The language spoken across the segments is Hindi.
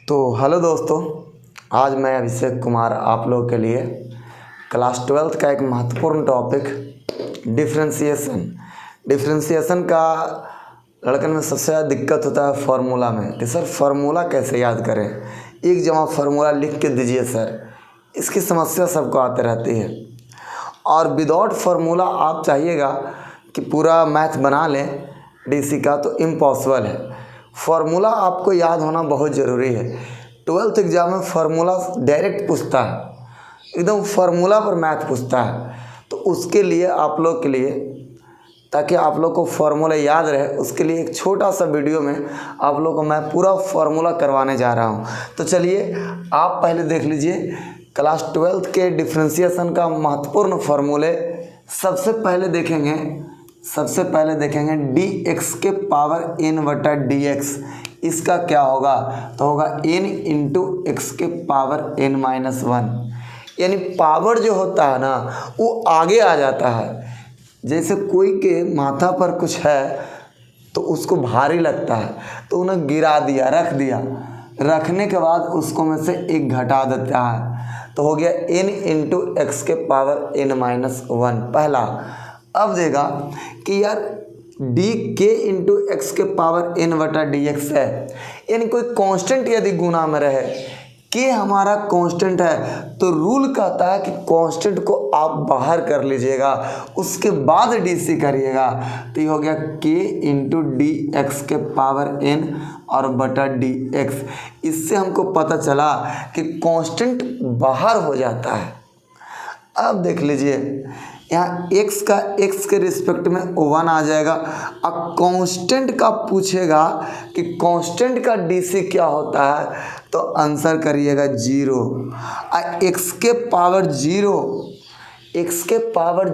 तो हेलो दोस्तों, आज मैं अभिषेक कुमार आप लोगों के लिए क्लास 12th का एक महत्वपूर्ण टॉपिक डिफ्रेंशिएशन का लड़कन में सबसे ज़्यादा दिक्कत होता है फार्मूला में कि सर फार्मूला कैसे याद करें। एक जमा फार्मूला लिख के दीजिए सर, इसकी समस्या सबको आते रहती है। और विदाउट फार्मूला आप चाहिएगा कि पूरा मैथ बना लें डीसी का, तो इम्पॉसिबल है। फार्मूला आपको याद होना बहुत ज़रूरी है। 12th एग्ज़ाम में फार्मूला डायरेक्ट पूछता है, एकदम फार्मूला पर मैथ पूछता है। तो उसके लिए आप लोग के लिए, ताकि आप लोग को फार्मूला याद रहे, उसके लिए एक छोटा सा वीडियो में आप लोग को मैं पूरा फार्मूला करवाने जा रहा हूं। तो चलिए आप पहले देख लीजिए क्लास 12th के डिफ्रेंशिएशन का महत्वपूर्ण फार्मूले। सबसे पहले देखेंगे dx के पावर n बटा dx, इसका क्या होगा? तो होगा n इंटू एक्स के पावर n माइनस 1। यानी पावर जो होता है ना, वो आगे आ जाता है। जैसे कोई के माथा पर कुछ है तो उसको भारी लगता है, तो उन्हें गिरा दिया, रखने के बाद उसको में से एक घटा देता है, तो हो गया n इंटू एक्स के पावर n माइनस 1 पहला। अब देगा कि यार डी के इंटू एक्स के पावर n बटा डी एक्स है, यानी कोई कांस्टेंट यदि गुना में रहे, के हमारा कांस्टेंट है, तो रूल कहता है कि कांस्टेंट को आप बाहर कर लीजिएगा, उसके बाद डीसी करिएगा। तो ये हो गया के इंटू डी एक्स के पावर n और बटा डी एक्स। इससे हमको पता चला कि कांस्टेंट बाहर हो जाता है। अब देख लीजिए यहाँ x के रिस्पेक्ट में 1 आ जाएगा। अब कांस्टेंट का पूछेगा कि कांस्टेंट का डीसी क्या होता है, तो आंसर करिएगा 0। x के पावर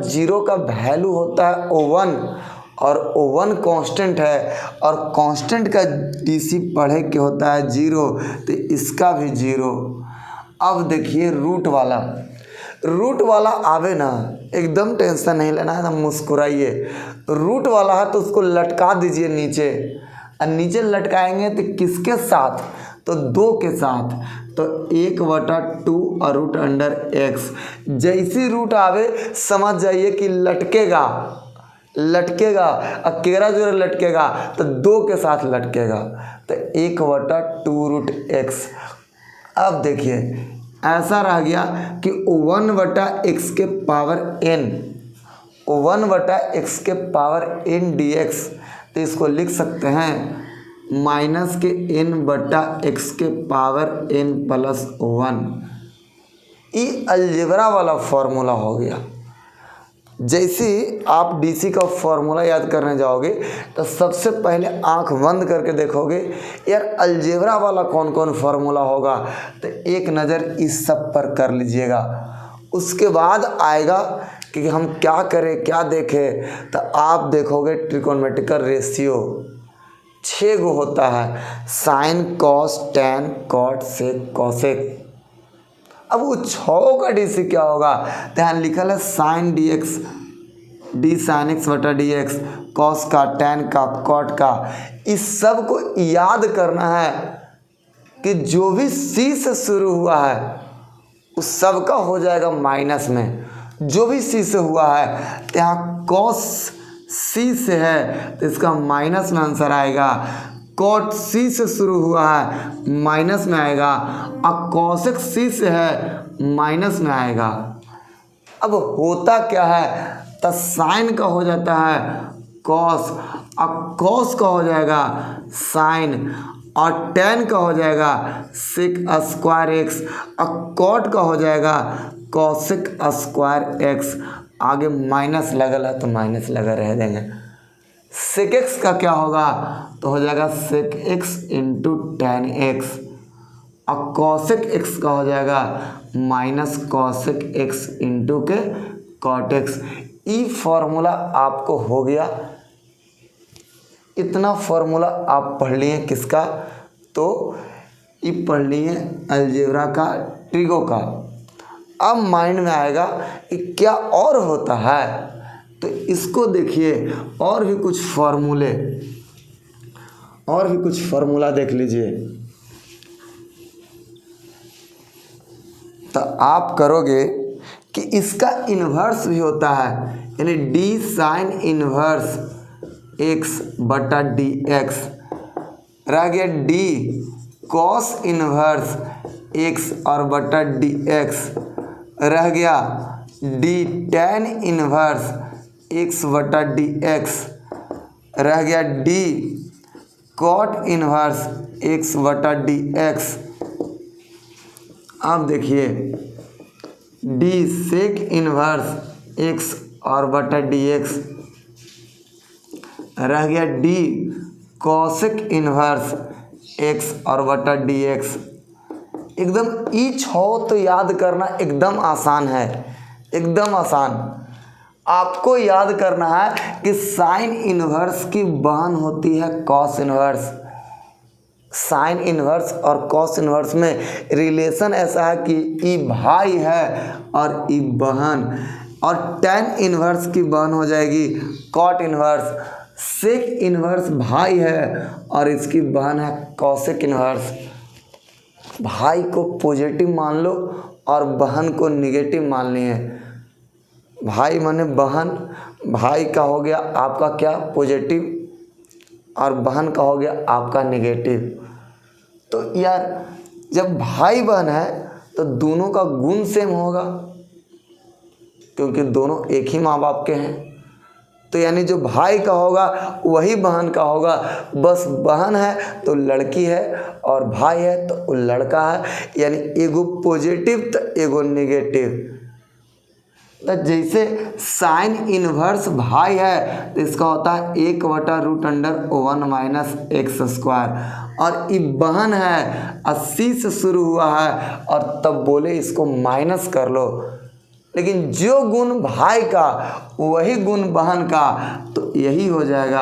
0 का वैल्यू होता है 1, और 1 कांस्टेंट है, और कांस्टेंट का डीसी पढ़े के होता है 0, तो इसका भी 0। अब देखिए रूट वाला आवे ना, एकदम टेंशन नहीं लेना है, ना मुस्कुराइए। रूट वाला है तो उसको लटका दीजिए नीचे, और नीचे लटकाएंगे तो किसके साथ? तो 2 के साथ। तो 1/2 और रूट अंडर x। जैसी रूट आवे समझ जाइए कि लटकेगा, अकेला जो लटकेगा तो 2 के साथ लटकेगा, तो 1/2 रूट x। अब देखिए ऐसा रह गया कि 1/x के पावर n dx, तो इसको लिख सकते हैं माइनस के n/x के पावर n प्लस 1। ये अलजेब्रा वाला फॉर्मूला हो गया। जैसे आप डीसी का फॉर्मूला याद करने जाओगे तो सबसे पहले आंख बंद करके देखोगे यार अलजेब्रा वाला कौन कौन फार्मूला होगा, तो एक नज़र इस सब पर कर लीजिएगा। उसके बाद आएगा कि हम क्या करें, क्या देखें, तो आप देखोगे ट्रिकोनोमेट्रिकल रेशियो 6 गो होता है, साइन, कॉस, टैन, कॉट, सेक, कॉसेक। अब वो 6 का डीसी क्या होगा? ध्यान लिखल है sine D X, D sine X बटा डी एक्स, कॉस का, टैन का, कॉट का। इस सब को याद करना है कि जो भी सी से शुरू हुआ है उस सब का हो जाएगा माइनस में। जो भी सी से हुआ है, यहाँ कॉस सी से है तो इसका माइनस में आंसर आएगा। कॉट सी से शुरू हुआ है माइनस में आएगा, और कॉसेक सी से है माइनस में आएगा। अब होता क्या है, तो साइन का हो जाता है कॉस, और कॉस का हो जाएगा साइन, और टैन का हो जाएगा सेक स्क्वायर एक्स, और कॉट का हो जाएगा कॉसेक स्क्वायर एक्स। आगे माइनस लगल है तो माइनस लगा रह देंगे। सेक एक्स का क्या होगा, तो हो जाएगा sec X into tan X, और कॉसेक एक्स का हो जाएगा माइनस कॉसेक एक्स इंटू के कॉट एक्स। ये फार्मूला आपको हो गया। इतना फार्मूला आप पढ़ लिए किसका? तो ये पढ़ लिए अलजेब्रा का, ट्रिगो का। अब माइंड में आएगा कि क्या और होता है, तो इसको देखिए और भी कुछ फार्मूला देख लीजिए। तो आप करोगे कि इसका इन्वर्स भी होता है, यानी डी साइन इन्वर्स एक्स बटा डी एक्स, रह गया डी कॉस इन्वर्स एक्स और बटा डी एक्स, रह गया डी टैन इन्वर्स एक्स बटा डी एक्स, रह गया डी कॉट इन्वर्स एक्स बटा डी एक्स। अब देखिए डी सेक इन्वर्स एक्स और बटा डी एक्स, रह गया डी कॉसेक इन्वर्स एक्स और बटा डी एक्स। एकदम ईच हो तो याद करना एकदम आसान है, एकदम आसान। आपको याद करना है कि साइन इन्वर्स की बहन होती है कॉस इन्वर्स। साइन इन्वर्स और कॉस इन्वर्स में रिलेशन ऐसा है कि ई भाई है और ई बहन, और टैन इन्वर्स की बहन हो जाएगी कॉट इन्वर्स। सेक इन्वर्स भाई है और इसकी बहन है कॉसेक इन्वर्स। भाई को पॉजिटिव मान लो और बहन को निगेटिव माननी है। भाई माने बहन, भाई का हो गया आपका क्या पॉजिटिव और बहन का हो गया आपका नेगेटिव। तो यार जब भाई बहन है तो दोनों का गुण सेम होगा, क्योंकि दोनों एक ही माँ बाप के हैं। तो यानी जो भाई का होगा वही बहन का होगा, बस बहन है तो लड़की है और भाई है तो वो लड़का है, यानी एगो पॉजिटिव तो एगो नेगेटिव। तो जैसे साइन इन्वर्स भाई है तो इसका होता है 1/√1 माइनस एक्स स्क्वायर, और ये बहन है 80 से शुरू हुआ है और तब बोले इसको माइनस कर लो। लेकिन जो गुण भाई का वही गुण बहन का, तो यही हो जाएगा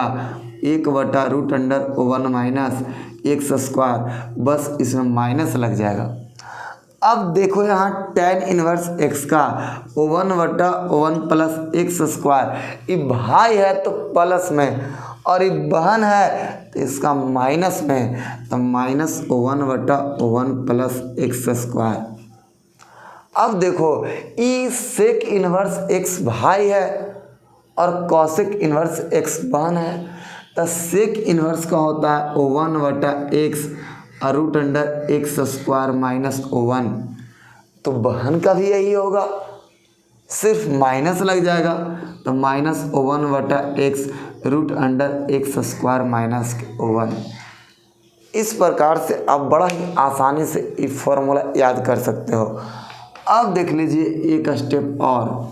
1/√1 माइनस एक्स स्क्वायर, बस इसमें माइनस लग जाएगा। अब देखो यहाँ टैन इन्वर्स एक्स का 1/1 प्लस एक्स स्क्वायर, ये भाई है तो प्लस में और ये बहन है तो इसका माइनस में, तो -1/1 प्लस एक्स स्क्वायर। अब देखो ई सेक इन्वर्स एक्स भाई है और कॉसेक इन्वर्स एक्स बहन है, तो सेक इन्वर्स का होता है 1/x √x स्क्वायर माइनस 1, तो बहन का भी यही होगा, सिर्फ माइनस लग जाएगा, तो -1/x √x स्क्वायर माइनस 1। इस प्रकार से आप बड़ा ही आसानी से ये फॉर्मूला याद कर सकते हो। अब देख लीजिए एक स्टेप और,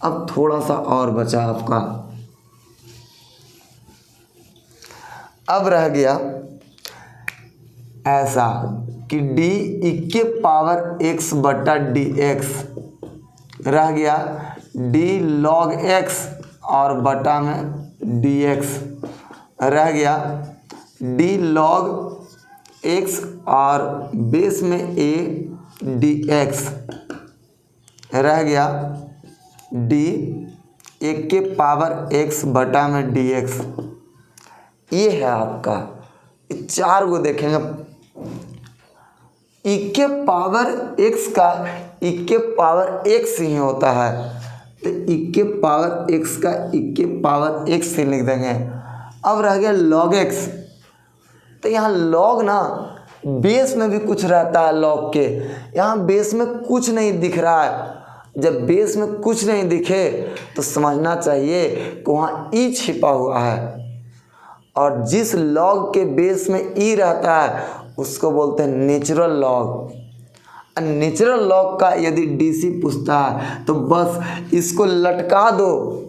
अब थोड़ा सा और बचा आपका। अब रह गया ऐसा कि डी के पावर x बटा डी एक्स, रह गया डी लॉग x और बटा में डी एक्स, रह गया डी लॉग x और बेस में a डी एक्स, रह गया डी एक के पावर x बटा में डी एक्स। ये है आपका, ये चार को देखेंगे। ई के पावर x का ई के पावर x ही होता है, तो ई के पावर x का ई के पावर x ही लिख देंगे। अब रह गया log x, तो यहाँ log ना बेस में भी कुछ रहता है log के, यहाँ बेस में कुछ नहीं दिख रहा है। जब बेस में कुछ नहीं दिखे तो समझना चाहिए कि वहाँ ई छिपा हुआ है, और जिस log के बेस में ई रहता है उसको बोलते हैं नेचुरल लॉग। नेचुरल लॉग का यदि डीसी पूछता है तो बस इसको लटका दो,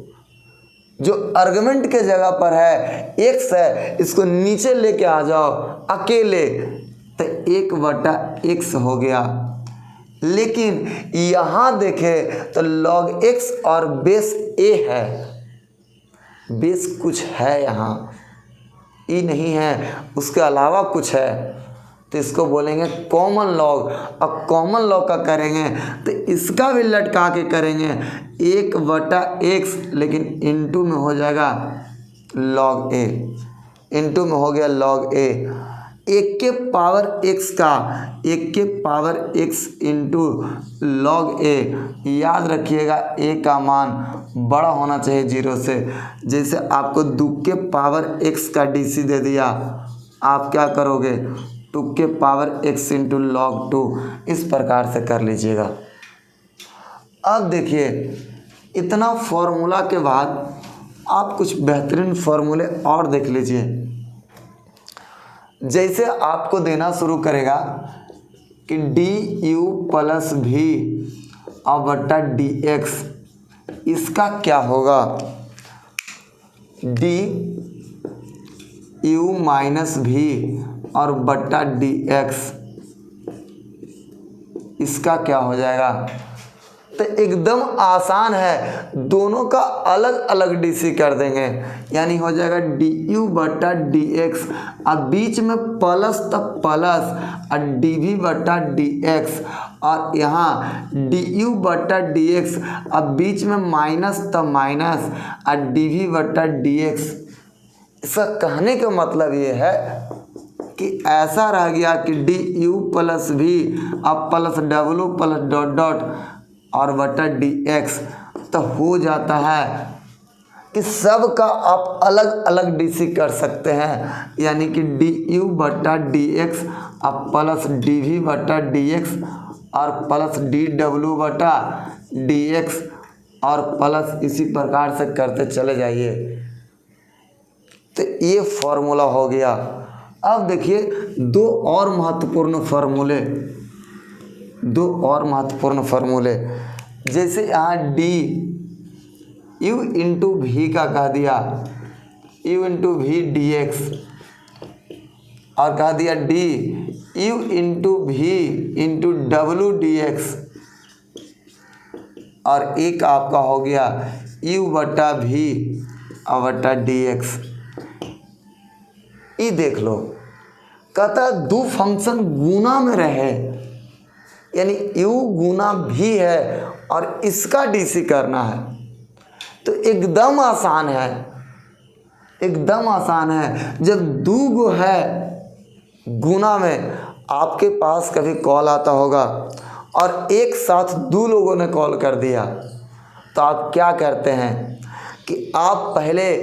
जो आर्गुमेंट के जगह पर है x है इसको नीचे लेके आ जाओ अकेले, तो 1/x हो गया। लेकिन यहाँ देखें तो log x और बेस a है, बेस कुछ है यहाँ, ई नहीं है, उसके अलावा कुछ है, तो इसको बोलेंगे कॉमन लॉग। अब कॉमन लॉग का करेंगे तो इसका भी लटका के करेंगे 1/x, लेकिन इनटू में हो जाएगा log a, इनटू में हो गया log a। 1 के पावर x का 1 के पावर x इंटू लॉग ए, याद रखिएगा a का मान बड़ा होना चाहिए 0 से। जैसे आपको 2 के पावर x का DC दे दिया, आप क्या करोगे 2 के पावर x इंटू लॉग 2, इस प्रकार से कर लीजिएगा। अब देखिए इतना फॉर्मूला के बाद आप कुछ बेहतरीन फार्मूले और देख लीजिए। जैसे आपको देना शुरू करेगा कि डी यू प्लस भी और बट्टा डी एक्स, इसका क्या होगा डी यू माइनस भी और बट्टा डी एक्स, इसका क्या हो जाएगा। तो एकदम आसान है, दोनों का अलग अलग डीसी कर देंगे, यानी हो जाएगा डी यू बटा डी एक्स, अब बीच में प्लस तब प्लस और डी वी बटा डी एक्स, और यहाँ डी यू बटा डी एक्स, अब बीच में माइनस तब माइनस और डी वी बटा डी एक्स। इसका कहने का मतलब ये है कि ऐसा रह गया कि डी यू प्लस भी अब plus W plus dot dot और बटा डी एक्स, तो हो जाता है कि सब का आप अलग अलग डीसी कर सकते हैं, यानी कि डी यू बटा डी एक्स अब प्लस डी वी बटा डी एक्स और प्लस डी डब्ल्यू बटा डी एक्स और प्लस इसी प्रकार से करते चले जाइए। तो ये फॉर्मूला हो गया। अब देखिए दो और महत्वपूर्ण फार्मूले, जैसे यहाँ डी यू इंटू भी का कह दिया यू इंटू भी डी एक्स, और कह दिया डी यू इंटू भी इंटू डब्लू डी एक्स, और एक आपका हो गया यू बटा भी और बटा डी एक्स। ये देख लो, कहता दो फंक्शन गुना में रहे, यानी यू गुना भी है और इसका डीसी करना है, तो एकदम आसान है। जब दो गो है गुना में, आपके पास कभी कॉल आता होगा और एक साथ दो लोगों ने कॉल कर दिया, तो आप क्या करते हैं कि आप पहले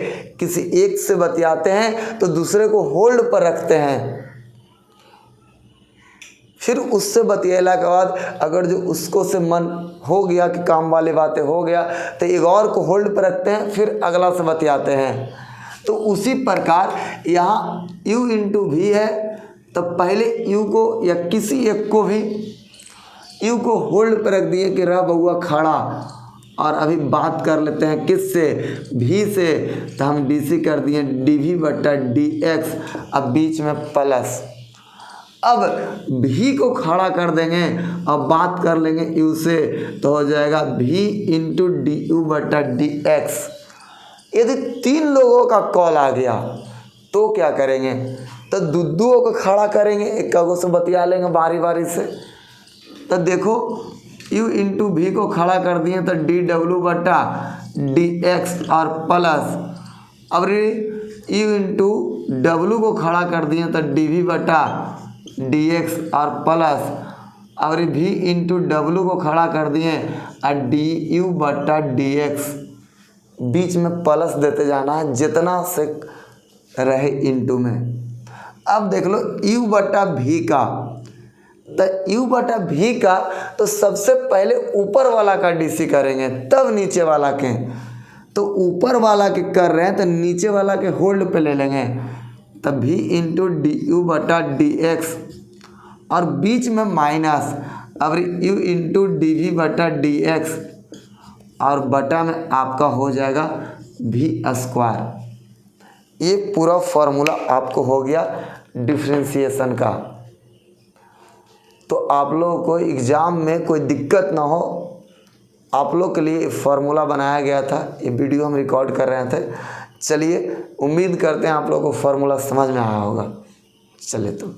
किसी एक से बतियाते हैं तो दूसरे को होल्ड पर रखते हैं, फिर उससे बतियाला के बाद अगर जो उसको से मन हो गया कि काम वाली बातें हो गया तो एक और को होल्ड पर रखते हैं, फिर अगला से बतियाते हैं। तो उसी प्रकार यहाँ u इंटू भी है, तो पहले u को या किसी एक को भी u को होल्ड पर रख दिए कि रह बउआ खड़ा, और अभी बात कर लेते हैं किससे भी से, तो हम डीसी कर दिए डी वी बटा डी एक्स, अब बीच में प्लस, अब भी को खड़ा कर देंगे अब बात कर लेंगे यू से, तो हो जाएगा भी इंटू डी यू बटा डी एक्स। यदि तीन लोगों का कॉल आ गया तो क्या करेंगे, तो दुद्दुओं को खड़ा करेंगे, एक कागो से बतिया लेंगे बारी बारी से। तो देखो यू इंटू भी को खड़ा कर दिए तो डी डब्ल्यू बटा डी एक्स और प्लस, अब यू इंटू डब्ल्यू को खड़ा कर दिए तो डी वी बटा डी एक्स और प्लस, और भी इंटू डब्ल्यू को खड़ा कर दिए और डी यू बटा डी एक्स, बीच में प्लस देते जाना है जितना से रहे इंटू में। अब देख लो यू बटा भी का, तो यू बटा भी का तो सबसे पहले ऊपर वाला का डीसी करेंगे तब नीचे वाला के, तो ऊपर वाला के कर रहे हैं तो नीचे वाला के होल्ड पे ले लेंगे, तब भी इंटू डी यू बटा डी एक्स और बीच में माइनस, अब यू इंटू डी वी बटा डी एक्स और बटा में आपका हो जाएगा भी स्क्वायर। ये पूरा फॉर्मूला आपको हो गया डिफरेंशिएशन का। तो आप लोगों को एग्ज़ाम में कोई दिक्कत ना हो, आप लोग के लिए फार्मूला बनाया गया था, ये वीडियो हम रिकॉर्ड कर रहे थे। चलिए उम्मीद करते हैं आप लोगों को फार्मूला समझ में आया होगा। चलिए तो